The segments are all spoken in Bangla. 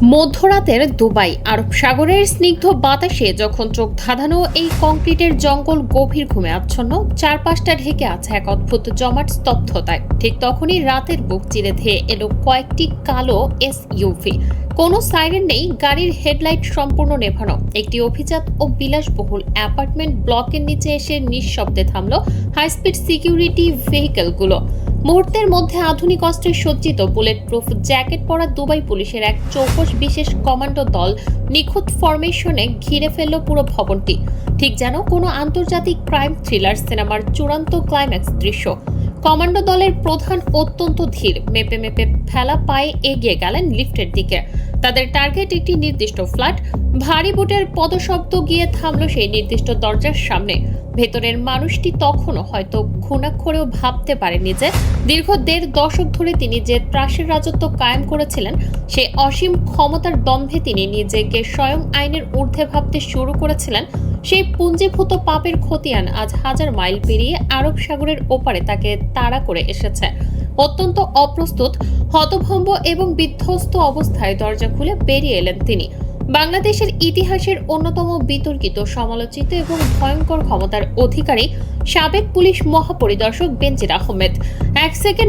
মধ্যরাতের দুবাই আরব সাগরের স্নিগ্ধ বাতাসে যখন চোখ ধাঁধানো এই কংক্রিটের জঙ্গল গভীর ঘুমে আচ্ছন্ন, চারপাশটা ঢেকে আছে এক অদ্ভুত জমাট স্তব্ধতায়। ঠিক তখনই রাতের বুক চিরে ধেয়ে এলো কয়েকটি কালো এসইউভি। কোনো সাইরেন নেই, গাড়ির হেডলাইট সম্পূর্ণ নেভানো। একটি অভিজাত ও বিলাসবহুল অ্যাপার্টমেন্ট ব্লকের নিচে এসে নিঃশব্দে থামল হাইস্পিড সিকিউরিটি ভেহিকেলগুলো। মুহূর্তের মধ্যে আধুনিক অস্ত্রে সজ্জিত বুলেট প্রুফ জ্যাকেট পরা দুবাই পুলিশের এক চৌকস বিশেষ কমান্ডো দল নিখুঁত ফরমেশনে ঘিরে ফেলল পুরো ভবনটি, ঠিক যেন কোনো আন্তর্জাতিক ক্রাইম থ্রিলার সিনেমার চূড়ান্ত ক্লাইম্যাক্স দৃশ্য। কমান্ডো দলের প্রধান অত্যন্ত ধীর, মেপে মেপে ফেলা পায়ে এগিয়ে গেলেন লিফটের দিকে। তাদের টার্গেট একটি নির্দিষ্ট ফ্ল্যাট। ভারী বুটের পদশব্দ গিয়ে থামল সেই নির্দিষ্ট দরজার সামনে। ভেতরের মানুষটি তখনও হয়তো ঘুণাক্ষরেও ভাবতে পারেনি যে দীর্ঘ ১.৫ দশক ধরে তিনি যে ত্রাসের রাজত্ব কায়েম করেছিলেন, সেই অসীম ক্ষমতার দম্ভে তিনি নিজেকে স্বয়ং আইনের ঊর্ধ্বে ভাবতে শুরু করেছিলেন। সেই পুঞ্জীভূত পাপের খতিয়ান আজ হাজার মাইল পেরিয়ে আরব সাগরের ওপারে তাকে তাড়া করে এসেছে। অত্যন্ত অপ্রস্তুত, হতভম্ব এবং বিধ্বস্ত অবস্থায় দরজা খুলে বেরিয়ে এলেন তিনি। বাংলাদেশের ইতিহাসের অন্যতম বিতর্কিত, সমালোচিত এবং ভয়ঙ্কর ক্ষমতার অধিকারী সাবেক পুলিশ মহাপরিদর্শক বেনজির আহমেদ।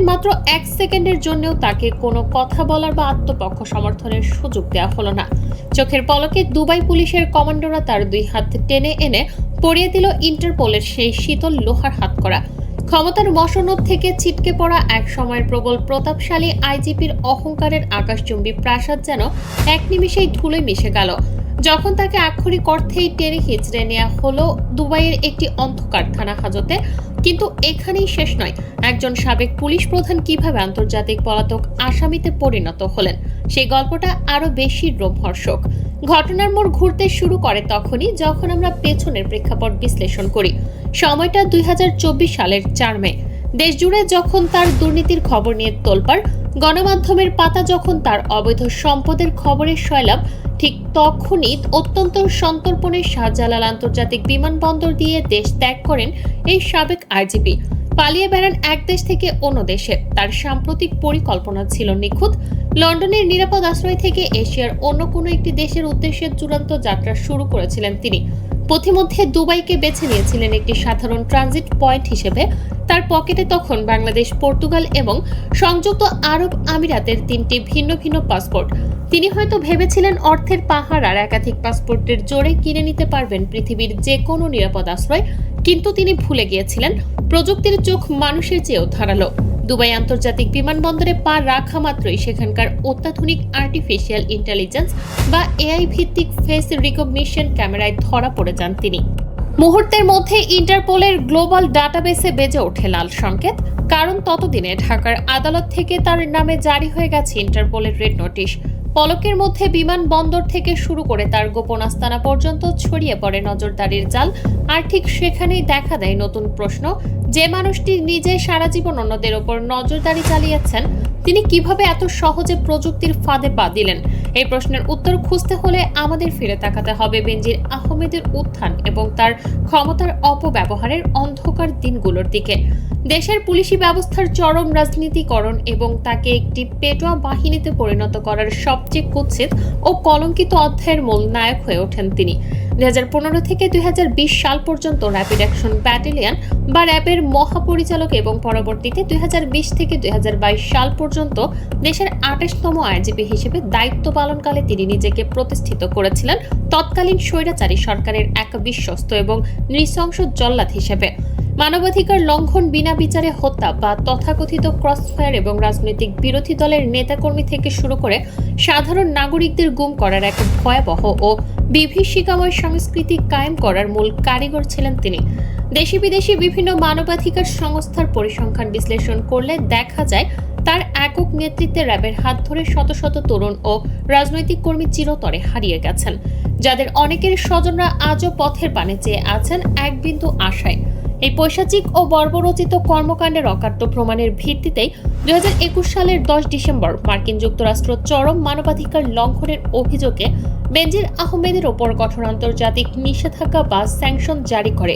মাত্র এক সেকেন্ডের জন্যও তাকে কোনো কথা বলার বা আত্মপক্ষ সমর্থনের সুযোগ দেওয়া হলো না। চোখের পলকে দুবাই পুলিশের কমান্ডোরা তার ২ হাত টেনে এনে পরিয়ে দিল ইন্টারপোলের সেই শীতল লোহার হাতকড়া। ক্ষমতার মসনদ থেকে ছিটকে পড়া এক সময়ের প্রবল প্রতাপশালী আইজিপির অহংকারের আকাশচুম্বী প্রাসাদ যেন এক নিমিষেই ধুলোয় মিশে গেল যখন তাকে আক্ষরিক অর্থেই টেনে হিচড়ে নেওয়া হলো দুবাইয়ের একটি অন্ধকার থানা হাজতে। কিন্তু এখানেই শেষ নয়। একজন সাবেক পুলিশ প্রধান কিভাবে আন্তর্জাতিক পলাতক আসামিতে পরিণত হলেন, সেই গল্পটা আরো বেশি রোমহর্ষক। ঘটনার মোড় ঘুরতে শুরু করে তখনই যখন আমরা পেছনের প্রেক্ষাপট বিশ্লেষণ করি। সময়টা ২০২৪ সালের ৪ মে। দেশ জুড়ে যখন তার দুর্নীতির খবর নিয়ে তোলপাড়, গণমাধ্যমের পাতা যখন তার অবৈধ সম্পদের খবরের সয়লাব, ঠিক তখনই অত্যন্ত সন্তর্পণে শাহজালাল আন্তর্জাতিক বিমানবন্দর দিয়ে দেশ ত্যাগ করেন এই সাবেক আইজিপি। পালিয়ে বেড়ান এক দেশ থেকে অন্য দেশে। তার সাম্প্রতিক পরিকল্পনা ছিল নিখুঁত। লন্ডনের নিরাপদ আশ্রয় থেকে এশিয়ার অন্য কোনো একটি দেশের উদ্দেশ্যে চূড়ান্ত যাত্রা শুরু করেছিলেন তিনি। পথিমধ্যে দুবাইকে বেছে নিয়েছিলেন একটি সাধারণ ট্রানজিট পয়েন্ট হিসেবে। তার পকেটে তখন বাংলাদেশ, পর্তুগাল এবং সংযুক্ত আরব আমিরাতের ৩টি ভিন্ন ভিন্ন পাসপোর্ট। তিনি হয়তো ভেবেছিলেন অর্থের পাহাড় আর একাধিক পাসপোর্টের জোরে কিনে নিতে পারবেন পৃথিবীর যে কোনো নিরাপদ আশ্রয়। কিন্তু তিনি ভুলে গিয়েছিলেন প্রযুক্তির চোখ মানুষের চেয়েও ধারালো। দুবাই আন্তর্জাতিক বিমানবন্দরে পা রাখা মাত্রই সেখানকার অত্যাধুনিক আর্টিফিশিয়াল ইন্টেলিজেন্স বা এআই ভিত্তিক ফেস রিকগনিশন ক্যামেরায় ধরা পড়ে যান তিনি। মুহূর্তের মধ্যে ইন্টারপোলের গ্লোবাল ডাটাবেসে বেজে ওঠে লাল সংকেত। কারণ ততদিনে ঢাকার আদালত থেকে তার নামে জারি হয়ে গেছে ইন্টারপোলের রেড নোটিশ। পলকের মধ্যে বিমানবন্দর থেকে শুরু করে তার গোপন আস্তানা পর্যন্ত ছড়িয়ে পড়ে নজরদারির জাল। আর ঠিক সেখানেই দেখা দেয় নতুন প্রশ্ন, যে মানুষটি নিজে সারা জীবন অন্যদের ওপর নজরদারি চালিয়েছেন, তিনি কিভাবে এত সহজে প্রযুক্তির ফাঁদে পা দিলেন? এই প্রশ্নের উত্তর খুঁজতে হলে আমাদের ফিরে তাকাতে হবে বেনজির আহমেদের উত্থান এবং তার ক্ষমতার অপব্যবহারের অন্ধকার দিনগুলোর দিকে। দেশের পুলিশি ব্যবস্থার চরম রাজনীতিকরণ এবং তাকে একটি পেটোয়া বাহিনীতে পরিণত করার সবচেয়ে কুৎসিত ও কলঙ্কিত অধ্যায়ের মূল নায়ক হয়ে ওঠেন তিনি। ২০১৫ থেকে ২০২০ সাল পর্যন্ত র্যাপিড অ্যাকশন ব্যাটালিয়ন বা র্যাবের মহাপরিচালক এবং পরবর্তীতে ২০২০ থেকে ২০২২ সাল পর্যন্ত দেশের ২৮তম আইজিপি হিসেবে দায়িত্ব পালনকালে তিনি নিজেকে প্রতিষ্ঠিত করেছিলেন তৎকালীন স্বৈরাচারী সরকারের এক বিশ্বস্ত এবং নৃশংস জল্লাদ হিসেবে। মানবাধিকার লঙ্ঘন, বিনা বিচারে হত্যা বা তথাকথিত ক্রসফায়ার এবং রাজনৈতিক বিরোধী দলের নেতাকর্মী থেকে শুরু করে সাধারণ নাগরিকদের গুম করার এক ভয়াবহ ও বিভীষিকাময় সংস্কৃতি কায়েম করার মূল কারিগর ছিলেন তিনি। দেশি বিদেশি বিভিন্ন মানবাধিকার সংস্থার পরিসংখ্যান বিশ্লেষণ করলে দেখা যায় তার একক নেতৃত্বে র্যাবের হাত ধরে শত শত তরুণ ও রাজনৈতিক কর্মী চিরতরে হারিয়ে গেছেন, যাদের অনেকের স্বজনরা আজও পথের পানে চেয়ে আছেন এক বিন্দু আশায়। এই পৈশাচিক ও বর্বরচিত কর্মকাণ্ডের অকাট্য প্রমাণের ভিত্তিতেই ২০২১ সালের ১০ ডিসেম্বর মার্কিন যুক্তরাষ্ট্র চরম মানবাধিকার লঙ্ঘনের অভিযোগে বেনজির আহমেদের ওপর কঠোর আন্তর্জাতিক নিষেধাজ্ঞা বা স্যাংশন জারি করে।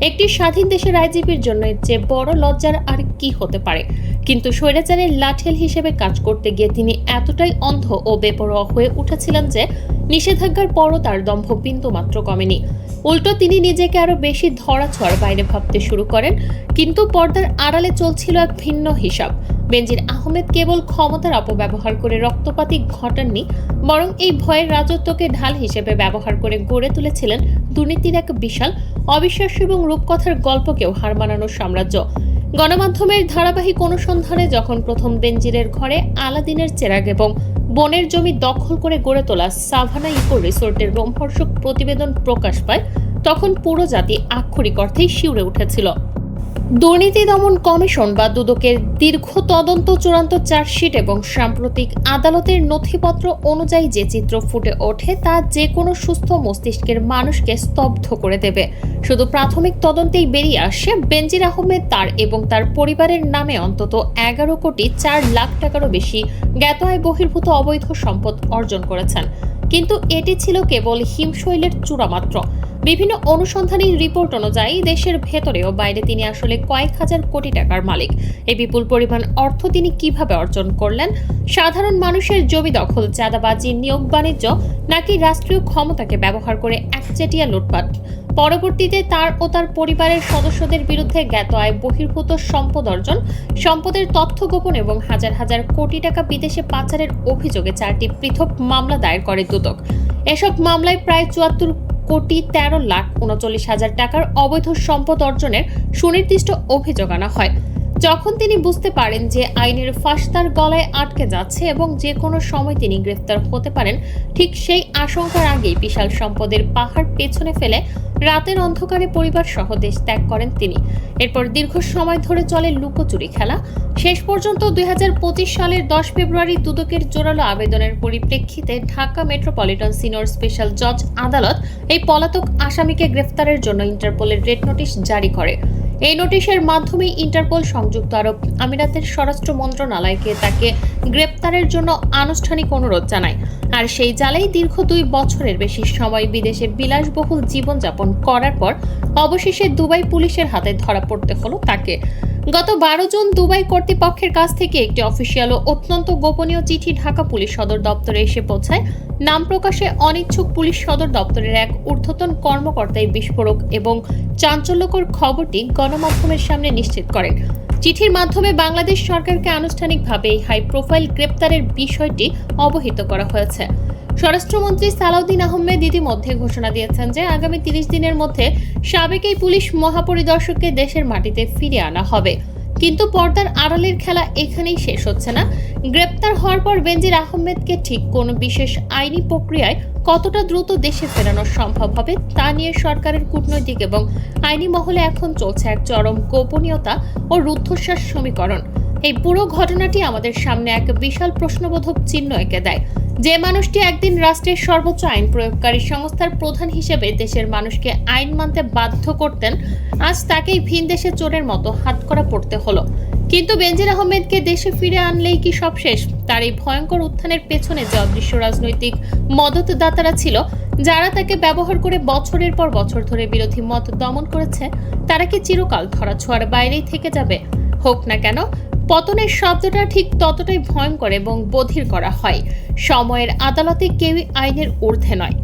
একটি স্বাধীন দেশের আইজিপির জন্য এর চেয়ে বড় লজ্জার আর কি হতে পারে? কিন্তু স্বৈরাচারের লাঠেল হিসেবে কাজ করতে গিয়ে তিনি এতটাই অন্ধ ও বেপরোয়া হয়ে উঠেছিলেন যে নিষেধাজ্ঞার পরও তার দম্ভ বিন্দুমাত্র কমেনি। উল্টো তিনি নিজেকে আরো বেশি ধরাছোঁয়ার বাইরে ভাবতে শুরু করেন। কিন্তু পর্দার আড়ালে চলছিল এক ভিন্ন হিসাব। বেনজির আহমেদ কেবল ক্ষমতার অপব্যবহার করে রক্তপাতই ঘটাননি, বরং এই ভয়ের রাজত্বকে ঢাল হিসেবে ব্যবহার করে গড়ে তুলেছিলেন দুর্নীতির এক বিশাল, অবিশ্বাস্য এবং রূপকথার গল্পকেও হার মানানোর সাম্রাজ্য। গণমাধ্যমের ধারাবাহিক অনুসন্ধানে যখন প্রথম বেনজিরের ঘরে আলাদিনের চেরাগ এবং বনের জমি দখল করে গড়ে তোলা সাভানা ইকো রিসোর্টের রোমহর্ষক প্রতিবেদন প্রকাশ পায়, তখন পুরো জাতি আক্ষরিক অর্থেই শিউরে উঠেছিল। দুর্নীতি দমন কমিশন বা দুদকের দীর্ঘ তদন্ত, চূড়ান্ত চার্জশিট এবং সাম্প্রতিক আদালতের নথিপত্র অনুযায়ী যে চিত্র ফুটে ওঠে তা যে কোনো সুস্থ মস্তিষ্কের মানুষকে স্তব্ধ করে দেবে। শুধু প্রাথমিক তদন্তেই বেরিয়ে আসে বেনজির আহমেদ তার এবং তার পরিবারের নামে অন্তত 11,04,00,000 টাকারও বেশি জ্ঞাত আয় বহির্ভূত অবৈধ সম্পদ অর্জন করেছেন। কিন্তু এটি ছিল কেবল হিমশৈলের চূড়া মাত্র। বিভিন্ন অনুসন্ধানী রিপোর্ট অনুযায়ী দেশের ভেতরে ও বাইরে তিনি আসলে কয়েক হাজার কোটি টাকার মালিক। এই বিপুল পরিমাণ অর্থ তিনি কিভাবে অর্জন করলেন? সাধারণ মানুষের জমি দখল, চাঁদাবাজি, নিয়োগ বাণিজ্য, নাকি রাষ্ট্রীয় ক্ষমতাকে ব্যবহার করে একচেটিয়া লুটপাট? পরবর্তীতে তার ও তার পরিবারের সদস্যদের বিরুদ্ধে জ্ঞাত আয় বহির্ভূত সম্পদ অর্জন, সম্পদের তথ্য গোপন এবং হাজার হাজার কোটি টাকা বিদেশে পাচারের অভিযোগে 4টি পৃথক মামলা দায়ের করে দুদক। এসব মামলায় প্রায় 74,13,39,000 টাকার অবৈধ সম্পদ অর্জনের সুনির্দিষ্ট অভিযোগ আনা হয়। যখন তিনি বুঝতে পারেন যে আইনের ফাঁস তার গলায় আটকে যাচ্ছে এবং যে কোনো সময় তিনি গ্রেফতার হতে পারেন, ঠিক সেই আশঙ্কার আগেই বিশাল সম্পদের পাহাড় পেছনে ফেলে রাতের অন্ধকারে পরিবার সহ দেশ ত্যাগ করেন তিনি। এরপর দীর্ঘ সময় ধরে চলে লুকোচুরি খেলা। শেষ পর্যন্ত 2025 সালের 10 ফেব্রুয়ারি দুদকের জোরালো আবেদনের পরিপ্রেক্ষিতে ঢাকা মেট্রোপলিটন সিনিয়র স্পেশাল জজ আদালত এই পলাতক আসামিকে গ্রেফতারের জন্য ইন্টারপোলের রেড নোটিশ জারি করে। এই নোটিশের মাধ্যমে ইন্টারপোল সংযুক্ত আরব আমিরাতের স্বরাষ্ট্র মন্ত্রণালয়কে তাকে গ্রেপ্তারের জন্য আনুষ্ঠানিক অনুরোধ জানায়। আর সেই জালেই দীর্ঘ 2 বছরের বেশি সময় বিদেশে বিলাসবহুল জীবনযাপন করার পর অবশেষে দুবাই পুলিশের হাতে ধরা পড়তে হলো তাকে। গত 12 জুন দুবাই কর্তৃপক্ষের কাছ থেকে একটি অফিসিয়াল ও অত্যন্ত গোপনীয় চিঠি ঢাকা পুলিশ সদর দপ্তরে এসে পৌঁছায়। নাম প্রকাশে অনিচ্ছুক পুলিশ সদর দপ্তরের এক ঊর্ধ্বতন কর্মকর্তা এই বিস্ফোরক এবং চাঞ্চল্যকর খবরটি গণমাধ্যমের সামনে নিশ্চিত করেন। চিঠির মাধ্যমে বাংলাদেশ সরকারকে আনুষ্ঠানিকভাবে এই হাই প্রোফাইল গ্রেপ্তারের বিষয়টি অবহিত করা হয়েছে। স্বরাষ্ট্রমন্ত্রী সালাউদ্দিন আহমেদ ইতিমধ্যে ঘোষণা দিয়েছেন যে আগামী 30 দিনের মধ্যে সাবেক এই পুলিশ মহাপরিদর্শককে দেশের মাটিতে ফিরিয়ে আনা হবে। কিন্তু পর্দার আড়ালের খেলা এখানেই শেষ হচ্ছে না। গ্রেপ্তার হওয়ার পর বেনজির আহমেদকে ঠিক কোন বিশেষ আইনি প্রক্রিয়ায় কতটা দ্রুত দেশে ফেরানো সম্ভব হবে তা নিয়ে সরকারের কূটনৈতিক এবং আইনি মহলে এখন চলছে এক চরম গোপনীয়তা ও রুদ্ধশ্বাস সমীকরণ। এই পুরো ঘটনাটি আমাদের সামনে এক বিশাল প্রশ্নবোধক চিহ্ন এঁকে দেয়। যে মানুষটি একদিন রাষ্ট্রের সর্বোচ্চ আইন প্রয়োগকারী সংস্থার প্রধান হিসেবে দেশের মানুষকে আইন মানতে বাধ্য করতেন, আজ তাকেই ভিন দেশে চোরের মতো হাতকড়া পড়তে হলো। কিন্তু বেনজির আহমেদকে দেশে ফিরে আনলেই কি সব শেষ? তার এই ভয়ঙ্কর উত্থানের পেছনে যে অদৃশ্য রাজনৈতিক মদতদাতারা ছিল, যারা তাকে ব্যবহার করে বছরের পর বছর ধরে বিরোধী মত দমন করেছে, তারা কি চিরকাল ধরাছোঁয়ার বাইরেই থেকে যাবে? হোক না কেন, পতনের শব্দটা ঠিক ততটাই ভয়ঙ্কর এবং বধির করা হয়। সময়ের আদালতে কেউই আইনের ঊর্ধ্বে নয়।